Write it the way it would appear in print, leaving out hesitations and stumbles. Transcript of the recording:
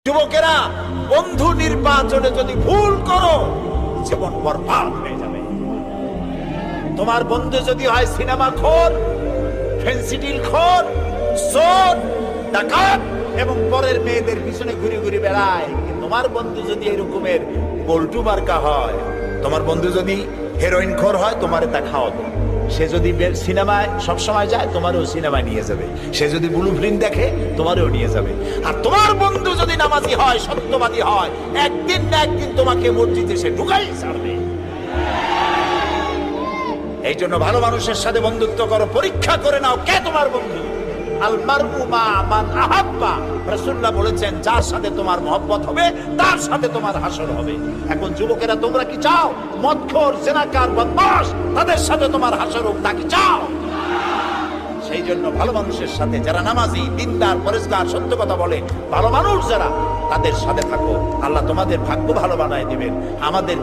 যুবকেরা, বন্ধু নির্বাচনে যদি ভুল করো জীবন বরবাদ হয়ে যাবে। তোমার বন্ধু যদি হয় সিনেমা খোর, ফেন্সিডিল খোর, চোর, ডাকাত এবং পরের মেয়েদের পিছনে ঘুরে ঘুরে বেড়ায়, তোমার বন্ধু যদি এরকমের পল্টু মার্কা হয়, তোমার বন্ধু যদি হেরোইন খোর হয়, তোমারে তা খাওয়াবে। সে যদি সিনেমায় সবসময় যায়, তোমারও সিনেমায় নিয়ে যাবে। সে যদি ব্লু ফিল্ম দেখে, তোমারও নিয়ে যাবে। আর তোমার বন্ধু যদি নামাজি হয়, সত্যবাদী হয়, একদিন না একদিন তোমাকে মসজিদে সে ঢুকাই ছাড়বে। এই জন্য ভালো মানুষের সাথে বন্ধুত্ব করো, পরীক্ষা করে নাও কে তোমার বন্ধু। আল মারউ মা মান আহাব্বা, রাসূলুল্লাহ বলেছেন যার সাথে তোমার মহব্বত হবে তার সাথে তোমার হাসর হবে। এখন যুবকেরা, তোমরা কি চাও মদখোর, জেনাকার, বদমাশ তাদের সাথে তোমার হাসর হোক? তা কি চাও? সেই জন্য ভালো মানুষের সাথে, যারা নামাজি, দিনদার, পরেজগার, সত্য কথা বলে, ভালো মানুষ যারা, তাদের সাথে থাকো। আল্লাহ তোমাদের ভাগ্য ভালো বানায় দিবেন। আমাদের